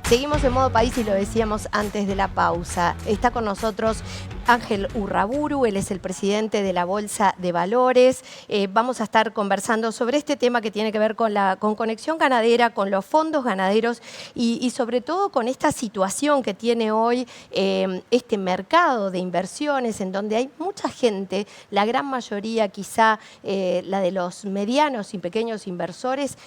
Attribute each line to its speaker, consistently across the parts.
Speaker 1: Seguimos en modo país y lo decíamos antes de la pausa. Está con nosotros Ángel Urraburu, él es el presidente de la Bolsa de Valores. Vamos a estar conversando sobre este tema que tiene que ver con Conexión Ganadera, con los fondos ganaderos y sobre todo con esta situación que tiene hoy este mercado de inversiones en donde hay mucha gente, la gran mayoría quizá la de los medianos y pequeños inversores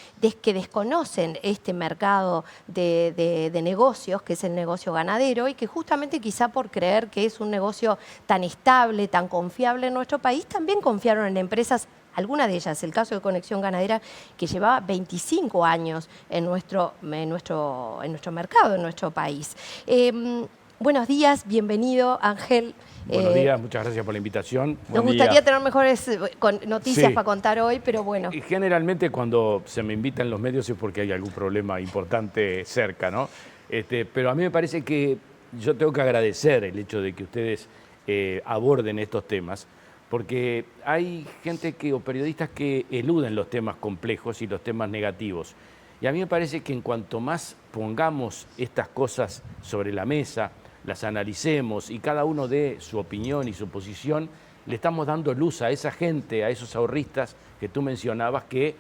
Speaker 1: que desconocen este mercado de negocios, que es el negocio ganadero, y que justamente quizá por creer que es un negocio tan estable, tan confiable en nuestro país, también confiaron en empresas, algunas de ellas, el caso de Conexión Ganadera, que llevaba 25 años en nuestro mercado, en nuestro país. Buenos días, bienvenido, Ángel.
Speaker 2: Buenos días, muchas gracias por la invitación.
Speaker 1: Nos gustaría tener mejores noticias para contar hoy, pero bueno.
Speaker 2: Y generalmente cuando se me invitan los medios es porque hay algún problema importante cerca, ¿no? Pero a mí me parece que yo tengo que agradecer el hecho de que ustedes aborden estos temas, porque hay gente o periodistas que eluden los temas complejos y los temas negativos. Y a mí me parece que en cuanto más pongamos estas cosas sobre la mesa, las analicemos y cada uno dé su opinión y su posición, le estamos dando luz a esa gente, a esos ahorristas que tú mencionabas que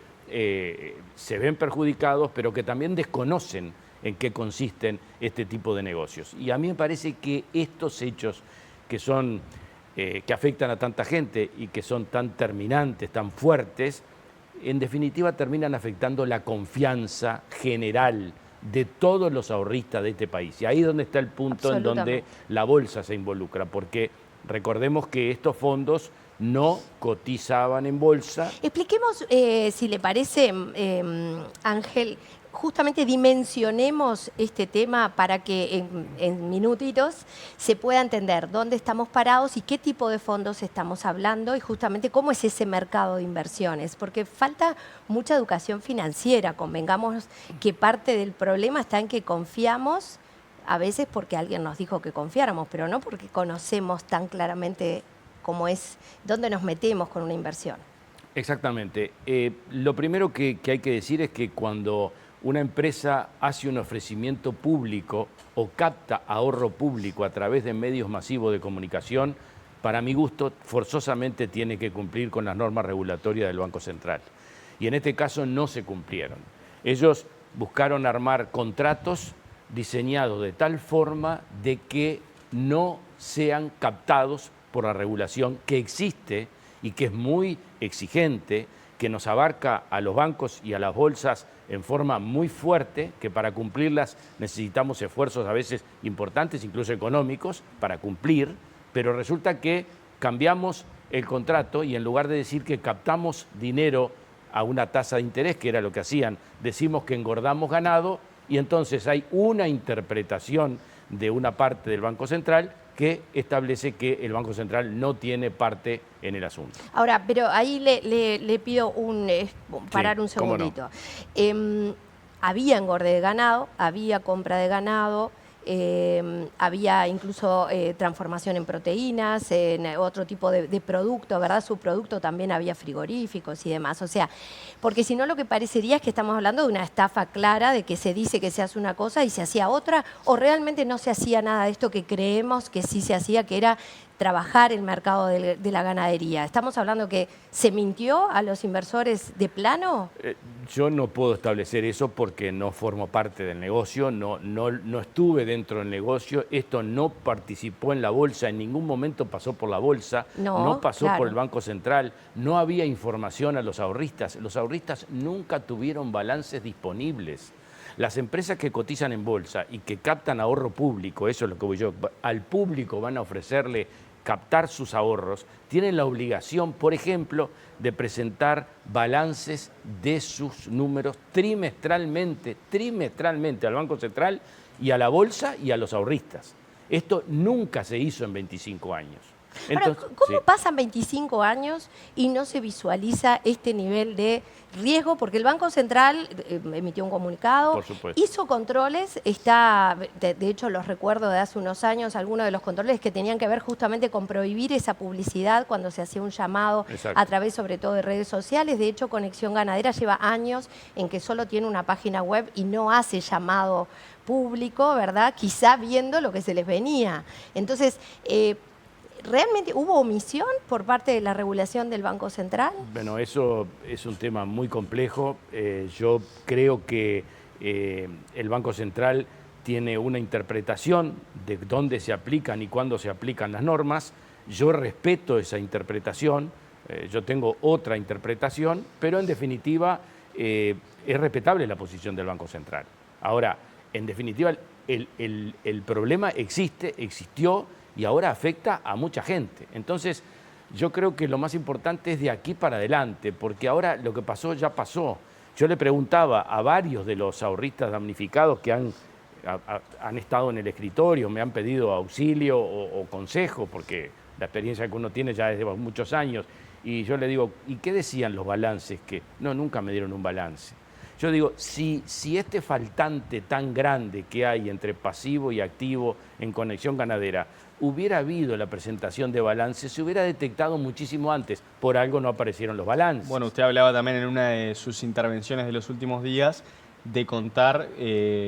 Speaker 2: se ven perjudicados, pero que también desconocen en qué consisten este tipo de negocios. Y a mí me parece que estos hechos que afectan a tanta gente y que son tan terminantes, tan fuertes, en definitiva terminan afectando la confianza general de todos los ahorristas de este país. Y ahí es donde está el punto en donde la bolsa se involucra, porque recordemos que estos fondos no cotizaban en bolsa.
Speaker 1: Expliquemos, si le parece, Ángel, justamente dimensionemos este tema para que en minutitos se pueda entender dónde estamos parados y qué tipo de fondos estamos hablando y justamente cómo es ese mercado de inversiones, porque falta mucha educación financiera. Convengamos que parte del problema está en que confiamos, a veces porque alguien nos dijo que confiáramos, pero no porque conocemos tan claramente cómo es, dónde nos metemos con una inversión.
Speaker 2: Exactamente. Lo primero que hay que decir es que cuando una empresa hace un ofrecimiento público o capta ahorro público a través de medios masivos de comunicación, para mi gusto, forzosamente tiene que cumplir con las normas regulatorias del Banco Central. Y en este caso no se cumplieron. Ellos buscaron armar contratos diseñados de tal forma de que no sean captados por la regulación que existe y que es muy exigente, que nos abarca a los bancos y a las bolsas en forma muy fuerte, que para cumplirlas necesitamos esfuerzos a veces importantes, incluso económicos, para cumplir, pero resulta que cambiamos el contrato y en lugar de decir que captamos dinero a una tasa de interés, que era lo que hacían, decimos que engordamos ganado y entonces hay una interpretación de una parte del Banco Central que establece que el Banco Central no tiene parte en el asunto.
Speaker 1: Ahora, pero ahí le pido parar un segundito. No. Había engorde de ganado, había compra de ganado, había incluso transformación en proteínas, en otro tipo de producto, ¿verdad? Subproducto, también había frigoríficos y demás. O sea, porque si no lo que parecería es que estamos hablando de una estafa clara, de que se dice que se hace una cosa y se hacía otra, o realmente no se hacía nada de esto que creemos que sí se hacía, que era trabajar el mercado de la ganadería. ¿Estamos hablando que se mintió a los inversores de plano?
Speaker 2: Yo no puedo establecer eso porque no formo parte del negocio, no estuve dentro del negocio, esto no participó en la bolsa, en ningún momento pasó por la bolsa, no pasó por el Banco Central, no había información a los ahorristas nunca tuvieron balances disponibles. Las empresas que cotizan en bolsa y que captan ahorro público, eso es lo que voy yo, al público van a ofrecerle captar sus ahorros, tienen la obligación, por ejemplo, de presentar balances de sus números trimestralmente al Banco Central y a la bolsa y a los ahorristas. Esto nunca se hizo en 25 años.
Speaker 1: Entonces, ahora, ¿cómo pasan 25 años y no se visualiza este nivel de riesgo? Porque el Banco Central emitió un comunicado, hizo controles, de hecho los recuerdo de hace unos años, algunos de los controles que tenían que ver justamente con prohibir esa publicidad cuando se hacía un llamado a través sobre todo de redes sociales. De hecho, Conexión Ganadera lleva años en que solo tiene una página web y no hace llamado público, ¿verdad? Quizá viendo lo que se les venía. Entonces, ¿realmente hubo omisión por parte de la regulación del Banco Central?
Speaker 2: Bueno, eso es un tema muy complejo. Yo creo que el Banco Central tiene una interpretación de dónde se aplican y cuándo se aplican las normas. Yo respeto esa interpretación, yo tengo otra interpretación, pero en definitiva es respetable la posición del Banco Central. Ahora, en definitiva, el problema existió y ahora afecta a mucha gente. Entonces, yo creo que lo más importante es de aquí para adelante, porque ahora lo que pasó ya pasó. Yo le preguntaba a varios de los ahorristas damnificados que han estado en el escritorio, me han pedido auxilio o consejo, porque la experiencia que uno tiene ya es de muchos años, y yo le digo, ¿y qué decían los balances? Que no, nunca me dieron un balance. Yo digo, si este faltante tan grande que hay entre pasivo y activo en Conexión Ganadera hubiera habido la presentación de balance, se hubiera detectado muchísimo antes. Por algo no aparecieron los balances.
Speaker 3: Bueno, usted hablaba también en una de sus intervenciones de los últimos días de contar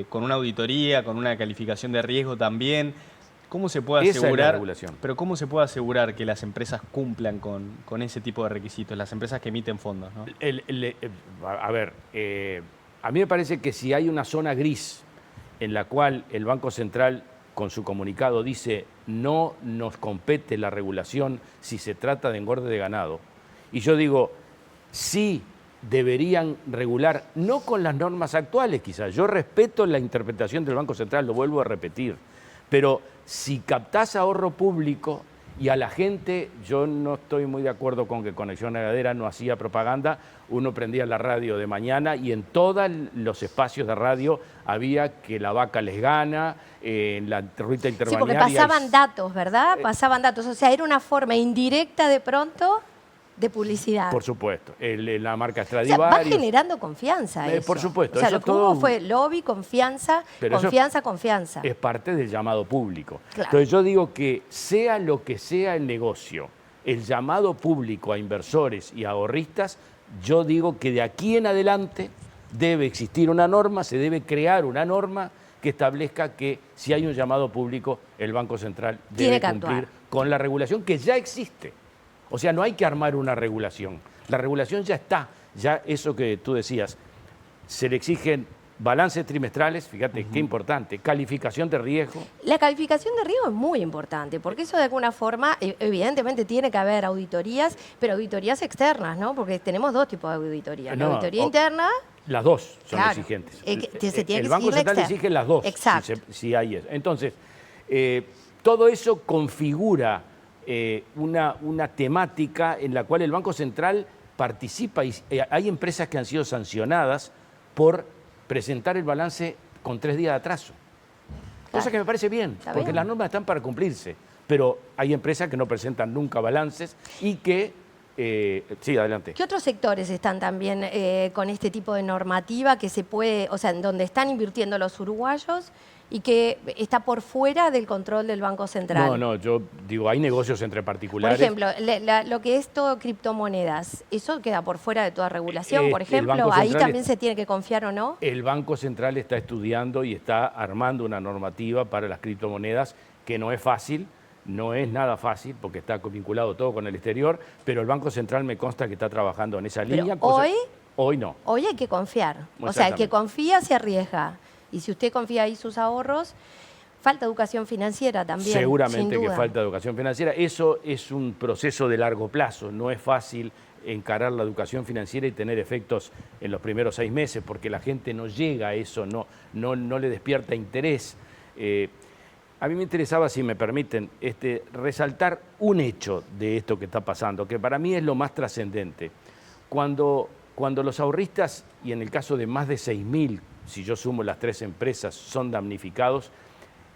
Speaker 3: con una auditoría, con una calificación de riesgo también. ¿Cómo se puede asegurar?
Speaker 2: Esa es la regulación.
Speaker 3: Pero ¿cómo se puede asegurar que las empresas cumplan con ese tipo de requisitos, las empresas que emiten fondos, ¿no?
Speaker 2: A mí me parece que si hay una zona gris en la cual el Banco Central con su comunicado dice no nos compete la regulación si se trata de engorde de ganado, y yo digo sí deberían regular, no con las normas actuales quizás, yo respeto la interpretación del Banco Central, lo vuelvo a repetir, pero si captás ahorro público y a la gente, yo no estoy muy de acuerdo con que Conexión Ganadera no hacía propaganda, uno prendía la radio de mañana y en todos los espacios de radio había que la vaca les gana, en la ruta interbalnearia.
Speaker 1: Sí, porque pasaban datos, ¿verdad? Pasaban datos, o sea, era una forma indirecta de pronto de publicidad.
Speaker 2: Por supuesto, la marca
Speaker 1: O sea,
Speaker 2: Stradivarius.
Speaker 1: va generando confianza eso.
Speaker 2: Por supuesto.
Speaker 1: O sea,
Speaker 2: eso
Speaker 1: lo que hubo fue lobby, confianza,
Speaker 2: pero
Speaker 1: confianza.
Speaker 2: Es parte del llamado público.
Speaker 1: Claro.
Speaker 2: Entonces yo digo que sea lo que sea el negocio, el llamado público a inversores y ahorristas, yo digo que de aquí en adelante debe existir una norma, se debe crear una norma que establezca que si hay un llamado público, el Banco Central debe cumplir con la regulación que ya existe. O sea, no hay que armar una regulación. La regulación ya está. Ya eso que tú decías, se le exigen balances trimestrales, fíjate qué importante, calificación de riesgo.
Speaker 1: La calificación de riesgo es muy importante, porque eso de alguna forma, evidentemente tiene que haber auditorías, pero auditorías externas, ¿no? Porque tenemos dos tipos de auditorías. La auditoría interna...
Speaker 2: Las dos son
Speaker 1: claro,
Speaker 2: exigentes.
Speaker 1: Se tiene
Speaker 2: el
Speaker 1: que
Speaker 2: Banco Central exige las dos.
Speaker 1: Exacto.
Speaker 2: Si hay eso. Entonces, todo eso configura una temática en la cual el Banco Central participa y hay empresas que han sido sancionadas por presentar el balance con 3 días de atraso. Cosa que me parece bien, porque las normas están para cumplirse, pero hay empresas que no presentan nunca balances y que... sí, adelante.
Speaker 1: ¿Qué otros sectores están también con este tipo de normativa que se puede, o sea, en donde están invirtiendo los uruguayos y que está por fuera del control del Banco Central?
Speaker 2: No, yo digo, hay negocios entre particulares.
Speaker 1: Por ejemplo, lo que es todo criptomonedas, ¿eso queda por fuera de toda regulación? Por ejemplo, ¿ahí también se tiene que confiar o no?
Speaker 2: El Banco Central está estudiando y está armando una normativa para las criptomonedas que no es fácil. No es nada fácil porque está vinculado todo con el exterior, pero el Banco Central me consta que está trabajando en esa línea. Hoy no.
Speaker 1: Hoy hay que confiar. O sea, el que confía se arriesga. Y si usted confía ahí sus ahorros, falta educación financiera también.
Speaker 2: Seguramente que falta educación financiera. Eso es un proceso de largo plazo. No es fácil encarar la educación financiera y tener efectos en los primeros 6 meses porque la gente no llega a eso, no le despierta interés. A mí me interesaba, si me permiten, resaltar un hecho de esto que está pasando, que para mí es lo más trascendente. Cuando los ahorristas, y en el caso de más de 6.000, si yo sumo las 3 empresas, son damnificados,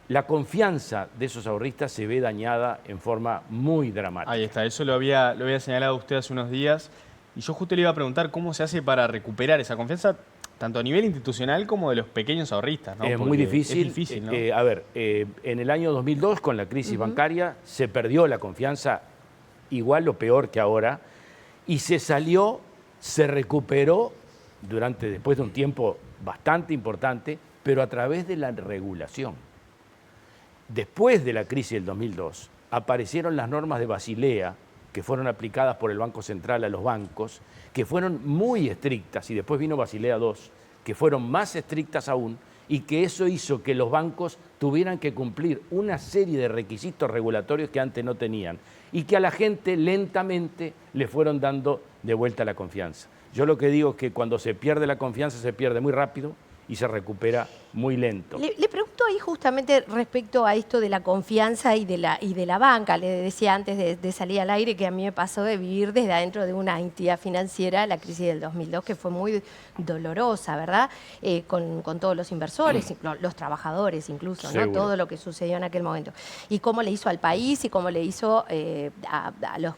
Speaker 2: la confianza de esos ahorristas se ve dañada en forma muy dramática.
Speaker 3: Ahí está, eso lo había señalado usted hace unos días, y yo justo le iba a preguntar cómo se hace para recuperar esa confianza, tanto a nivel institucional como de los pequeños ahorristas, ¿no?
Speaker 2: Es muy difícil.
Speaker 3: Es difícil, ¿no?
Speaker 2: En el año 2002, con la crisis bancaria, se perdió la confianza, igual o peor que ahora, y se recuperó después de un tiempo bastante importante, pero a través de la regulación. Después de la crisis del 2002, aparecieron las normas de Basilea, que fueron aplicadas por el Banco Central a los bancos, que fueron muy estrictas, y después vino Basilea II, que fueron más estrictas aún, y que eso hizo que los bancos tuvieran que cumplir una serie de requisitos regulatorios que antes no tenían, y que a la gente lentamente le fueron dando de vuelta la confianza. Yo lo que digo es que cuando se pierde la confianza se pierde muy rápido y se recupera muy lento.
Speaker 1: Le pregunto ahí justamente respecto a esto de la confianza y de la banca. Le decía antes de salir al aire que a mí me pasó de vivir desde adentro de una entidad financiera la crisis del 2002, que fue muy dolorosa, ¿verdad? Con todos los inversores, los trabajadores incluso, ¿no? Todo lo que sucedió en aquel momento. Y cómo le hizo al país y cómo le hizo a los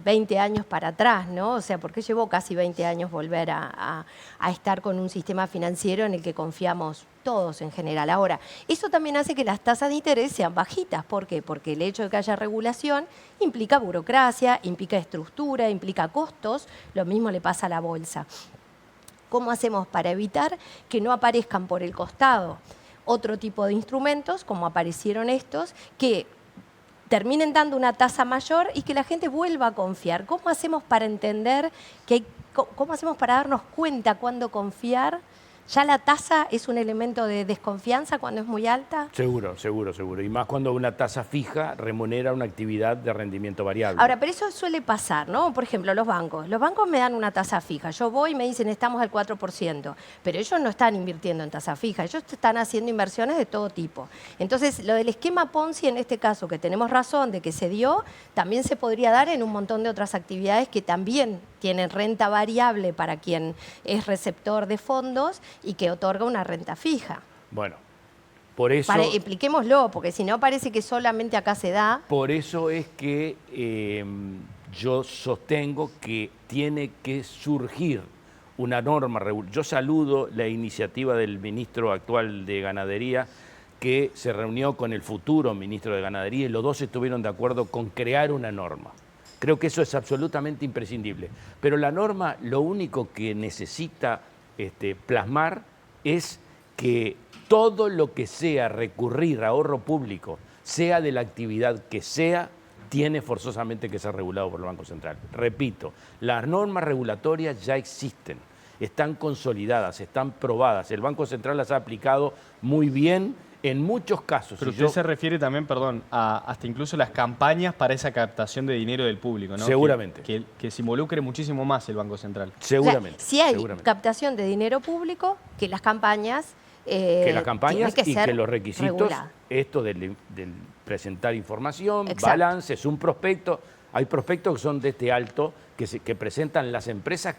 Speaker 1: 20 años para atrás, ¿no? O sea, porque llevó casi 20 años volver a estar con un sistema financiero en el que confiamos todos en general. Ahora, eso también hace que las tasas de interés sean bajitas. ¿Por qué? Porque el hecho de que haya regulación implica burocracia, implica estructura, implica costos. Lo mismo le pasa a la bolsa. ¿Cómo hacemos para evitar que no aparezcan por el costado otro tipo de instrumentos, como aparecieron estos, que terminen dando una tasa mayor y que la gente vuelva a confiar? ¿Cómo hacemos para entender cómo hacemos para darnos cuenta cuándo confiar? ¿Ya la tasa es un elemento de desconfianza cuando es muy alta?
Speaker 2: Seguro, seguro, seguro. Y más cuando una tasa fija remunera una actividad de rendimiento variable.
Speaker 1: Ahora, pero eso suele pasar, ¿no? Por ejemplo, los bancos. Los bancos me dan una tasa fija. Yo voy y me dicen, estamos al 4%. Pero ellos no están invirtiendo en tasa fija. Ellos están haciendo inversiones de todo tipo. Entonces, lo del esquema Ponzi, en este caso, que tenemos razón de que se dio, también se podría dar en un montón de otras actividades que también tienen renta variable para quien es receptor de fondos y que otorga una renta fija.
Speaker 2: Bueno, por eso...
Speaker 1: Expliquémoslo, porque si no parece que solamente acá se da.
Speaker 2: Por eso es que yo sostengo que tiene que surgir una norma regulatoria. Yo saludo la iniciativa del ministro actual de Ganadería, que se reunió con el futuro ministro de Ganadería y los dos estuvieron de acuerdo con crear una norma. Creo que eso es absolutamente imprescindible. Pero la norma lo único que necesita plasmar es que todo lo que sea recurrir a ahorro público, sea de la actividad que sea, tiene forzosamente que ser regulado por el Banco Central. Repito, las normas regulatorias ya existen, están consolidadas, están probadas. El Banco Central las ha aplicado muy bien en muchos casos.
Speaker 3: Pero usted se refiere también, perdón, a hasta incluso las campañas para esa captación de dinero del público, ¿no?
Speaker 2: Seguramente.
Speaker 3: Que se involucre muchísimo más el Banco Central.
Speaker 2: Seguramente.
Speaker 1: O sea, si hay
Speaker 2: seguramente.
Speaker 1: captación de dinero público, que las campañas...
Speaker 2: que los requisitos,
Speaker 1: reguladas.
Speaker 2: esto del presentar información,
Speaker 1: Exacto.
Speaker 2: balances, un prospecto. Hay prospectos que son de este alto, que presentan las empresas.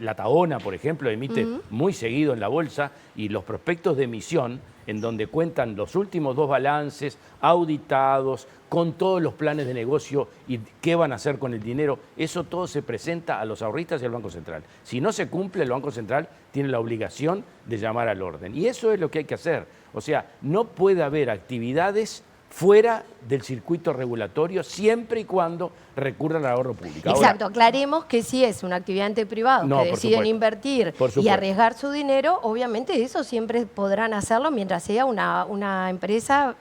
Speaker 2: La Tahona, por ejemplo, emite muy seguido en la bolsa, y los prospectos de emisión, en donde cuentan los últimos 2 balances auditados, con todos los planes de negocio y qué van a hacer con el dinero, eso todo se presenta a los ahorristas y al Banco Central. Si no se cumple, el Banco Central tiene la obligación de llamar al orden. Y eso es lo que hay que hacer. O sea, no puede haber actividades fuera del circuito regulatorio siempre y cuando recurran al ahorro público.
Speaker 1: Exacto,
Speaker 2: Ahora,
Speaker 1: aclaremos que si es un activante privado
Speaker 2: No,
Speaker 1: que
Speaker 2: por
Speaker 1: deciden
Speaker 2: supuesto.
Speaker 1: invertir
Speaker 2: Por
Speaker 1: y
Speaker 2: supuesto.
Speaker 1: arriesgar su dinero, obviamente eso siempre podrán hacerlo mientras sea una empresa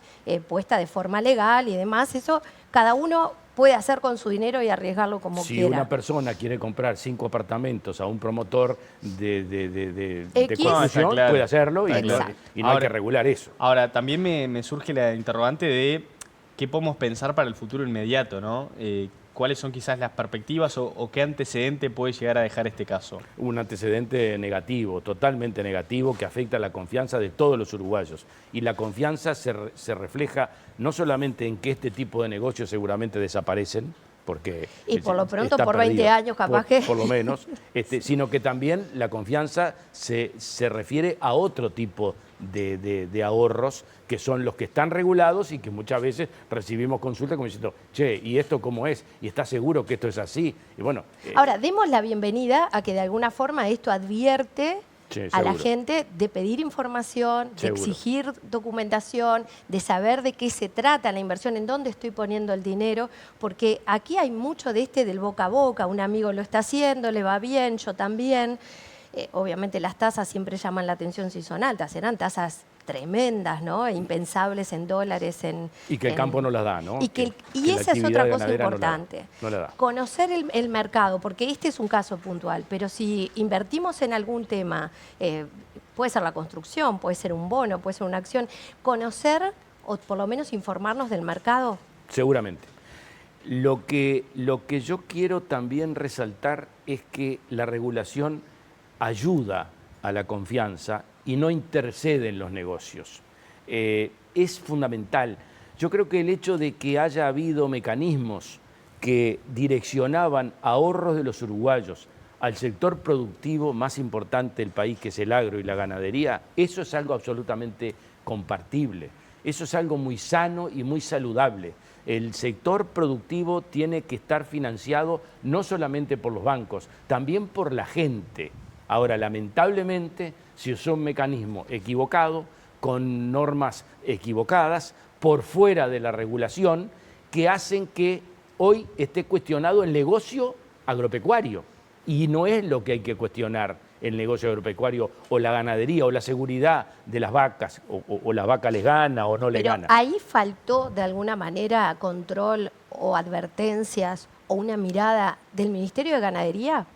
Speaker 1: puesta de forma legal y demás. Eso cada uno puede hacer con su dinero y arriesgarlo como
Speaker 2: si
Speaker 1: quiera.
Speaker 2: una persona quiere comprar 5 apartamentos a un promotor de
Speaker 1: X.
Speaker 2: construcción,
Speaker 3: No, está claro.
Speaker 2: puede hacerlo y
Speaker 3: Está
Speaker 2: no,
Speaker 3: claro.
Speaker 2: y no hay
Speaker 3: Ahora-
Speaker 2: que regular eso.
Speaker 3: Ahora, también me surge la interrogante de qué podemos pensar para el futuro inmediato, ¿no? ¿Cuáles son quizás las perspectivas o qué antecedente puede llegar a dejar este caso?
Speaker 2: Un antecedente negativo, totalmente negativo, que afecta a la confianza de todos los uruguayos. Y la confianza se refleja no solamente en que este tipo de negocios seguramente desaparecen, porque
Speaker 1: Y por lo pronto,
Speaker 2: está
Speaker 1: por 20
Speaker 2: perdido,
Speaker 1: años capaz que...
Speaker 2: por lo menos, sino que también la confianza se refiere a otro tipo de ahorros, que son los que están regulados y que muchas veces recibimos consultas como diciendo, che, ¿y esto cómo es? ¿Y estás seguro que esto es así? Y bueno,
Speaker 1: Ahora, demos la bienvenida a que de alguna forma esto advierte
Speaker 2: sí,
Speaker 1: a la
Speaker 2: seguro.
Speaker 1: gente de pedir información, de
Speaker 2: Seguro.
Speaker 1: exigir documentación, de saber de qué se trata la inversión, en dónde estoy poniendo el dinero, porque aquí hay mucho del boca a boca, un amigo lo está haciendo, le va bien, yo también. obviamente las tasas siempre llaman la atención si son altas, eran tasas tremendas, ¿no? Impensables en dólares.
Speaker 2: Y que el campo no las da, ¿no?
Speaker 1: Y esa es otra cosa importante.
Speaker 2: No la da.
Speaker 1: Conocer el mercado, porque este es un caso puntual, pero si invertimos en algún tema, puede ser la construcción, puede ser un bono, puede ser una acción, conocer o por lo menos informarnos del mercado.
Speaker 2: Seguramente. Lo que yo quiero también resaltar es que la regulación ayuda a la confianza y no intercede en los negocios. Es fundamental. Yo creo que el hecho de que haya habido mecanismos que direccionaban ahorros de los uruguayos al sector productivo más importante del país, que es el agro y la ganadería, eso es algo absolutamente compartible. Eso es algo muy sano y muy saludable. El sector productivo tiene que estar financiado no solamente por los bancos, también por la gente. Ahora, lamentablemente, se usó un mecanismo equivocado, con normas equivocadas, por fuera de la regulación, que hacen que hoy esté cuestionado el negocio agropecuario. Y no es lo que hay que cuestionar, el negocio agropecuario o la ganadería o la seguridad de las vacas, o la vaca les gana o no le gana.
Speaker 1: Pero ahí faltó de alguna manera control o advertencias o una mirada del Ministerio de Ganadería.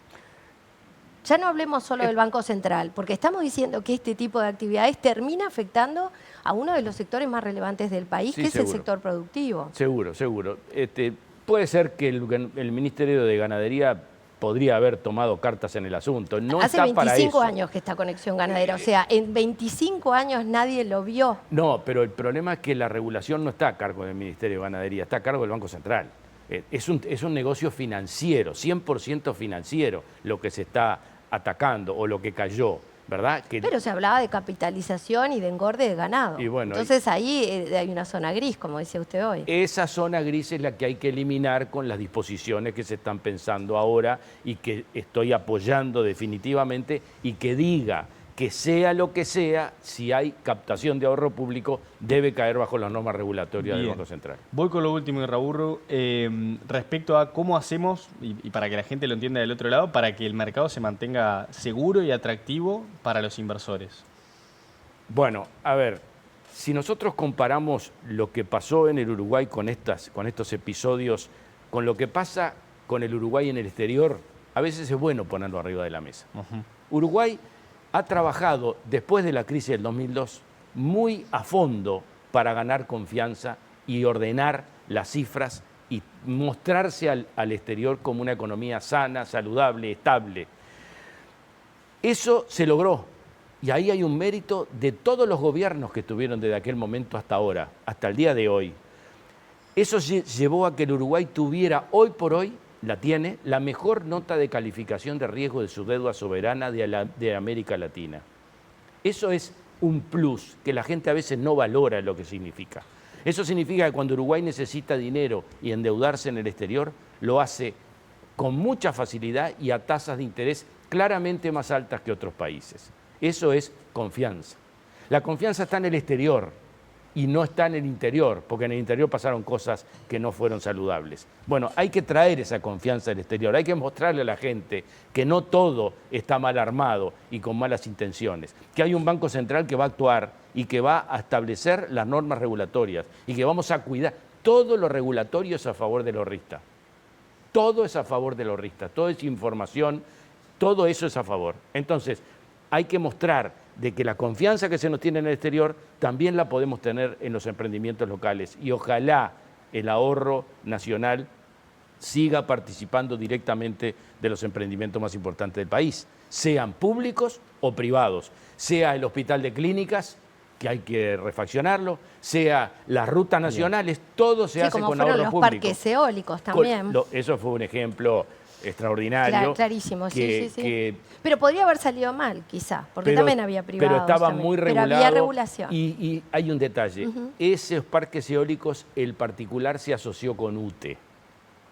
Speaker 1: Ya no hablemos solo del Banco Central, porque estamos diciendo que este tipo de actividades termina afectando a uno de los sectores más relevantes del país,
Speaker 2: Sí,
Speaker 1: que es
Speaker 2: seguro.
Speaker 1: el sector productivo.
Speaker 2: Seguro, seguro. Puede ser que el Ministerio de Ganadería podría haber tomado cartas en el asunto. No
Speaker 1: Hace
Speaker 2: está para
Speaker 1: 25
Speaker 2: eso.
Speaker 1: años que está Conexión Ganadera, o sea, en 25 años nadie lo vio.
Speaker 2: No, pero el problema es que la regulación no está a cargo del Ministerio de Ganadería, está a cargo del Banco Central. Es un negocio financiero, 100% financiero, lo que se está atacando o lo que cayó, ¿verdad?
Speaker 1: Pero se hablaba de capitalización y de engorde de ganado.
Speaker 2: Y bueno,
Speaker 1: entonces ahí hay una zona gris, como decía usted hoy.
Speaker 2: Esa zona gris es la que hay que eliminar con las disposiciones que se están pensando ahora y que estoy apoyando definitivamente, y que diga que sea lo que sea, si hay captación de ahorro público, debe caer bajo las normas regulatorias del Banco Central.
Speaker 3: Voy con lo último, Irraburru, respecto a cómo hacemos, y para que la gente lo entienda del otro lado, para que el mercado se mantenga seguro y atractivo para los inversores.
Speaker 2: Bueno, a ver, si nosotros comparamos lo que pasó en el Uruguay con estos episodios, con lo que pasa con el Uruguay en el exterior, a veces es bueno ponerlo arriba de la mesa. Uruguay ha trabajado después de la crisis del 2002 muy a fondo para ganar confianza y ordenar las cifras y mostrarse al exterior como una economía sana, saludable, estable. Eso se logró, y ahí hay un mérito de todos los gobiernos que estuvieron desde aquel momento hasta ahora, hasta el día de hoy. Eso llevó a que el Uruguay tuviera hoy por hoy, tiene la mejor nota de calificación de riesgo de su deuda soberana de América Latina. Eso es un plus que la gente a veces no valora lo que significa. Eso significa que cuando Uruguay necesita dinero y endeudarse en el exterior, lo hace con mucha facilidad y a tasas de interés claramente más altas que otros países. Eso es confianza. La confianza está en el exterior y no está en el interior, porque en el interior pasaron cosas que no fueron saludables. Bueno, hay que traer esa confianza del exterior, hay que mostrarle a la gente que no todo está mal armado y con malas intenciones, que hay un Banco Central que va a actuar y que va a establecer las normas regulatorias y que vamos a cuidar. Todo lo regulatorio es a favor del ahorrista. Todo es a favor del ahorrista, toda esa información, todo eso es a favor. Entonces, hay que mostrar de que la confianza que se nos tiene en el exterior también la podemos tener en los emprendimientos locales, y ojalá el ahorro nacional siga participando directamente de los emprendimientos más importantes del país, sean públicos o privados, sea el hospital de clínicas, que hay que refaccionarlo, sea las rutas nacionales, todo se hace con ahorro público.
Speaker 1: Como fueron los parques eólicos también.
Speaker 2: Eso fue un ejemplo extraordinario.
Speaker 1: Clarísimo, sí. Pero podría haber salido mal, quizá, porque también había privados.
Speaker 2: Pero estaba
Speaker 1: también.
Speaker 2: muy regulado.
Speaker 1: Pero había regulación.
Speaker 2: Y hay un detalle. Esos parques eólicos, el particular se asoció con UTE.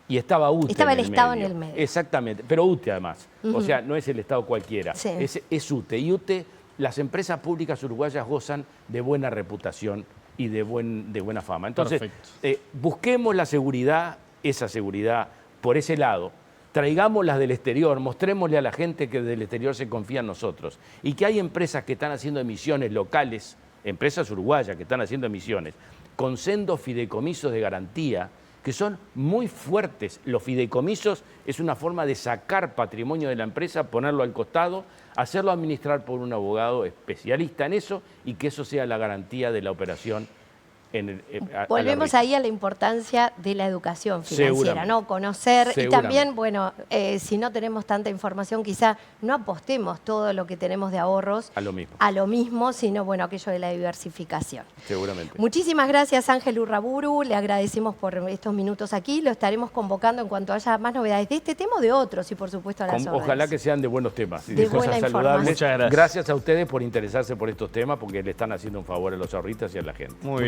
Speaker 2: Y estaba UTE
Speaker 1: Estaba
Speaker 2: en
Speaker 1: el Estado en el medio.
Speaker 2: Exactamente, pero UTE además. O sea, no es el Estado cualquiera.
Speaker 1: Sí.
Speaker 2: Es UTE. Y UTE, las empresas públicas uruguayas gozan de buena reputación y de buena fama. Entonces, busquemos la seguridad, esa seguridad, por ese lado. traigámoslas del exterior, mostrémosle a la gente que del exterior se confía en nosotros y que hay empresas que están haciendo emisiones locales, empresas uruguayas que están haciendo emisiones, con sendos fideicomisos de garantía que son muy fuertes. Los fideicomisos es una forma de sacar patrimonio de la empresa, ponerlo al costado, hacerlo administrar por un abogado especialista en eso y que eso sea la garantía de la operación.
Speaker 1: Volvemos ahí a la importancia de la educación financiera, ¿no? Conocer y también, bueno, si no tenemos tanta información, quizá no apostemos todo lo que tenemos de ahorros a lo mismo, sino, bueno, aquello de la diversificación.
Speaker 2: Seguramente.
Speaker 1: Muchísimas gracias, Ángel Urraburu, le agradecemos por estos minutos aquí, lo estaremos convocando en cuanto haya más novedades de este tema o de otros y, por supuesto, a las órdenes.
Speaker 2: Ojalá que sean de buenos temas y
Speaker 1: de
Speaker 2: cosas saludables.
Speaker 3: Muchas gracias.
Speaker 2: Gracias a ustedes por interesarse por estos temas porque le están haciendo un favor a los ahorristas y a la gente.
Speaker 3: Muy bien.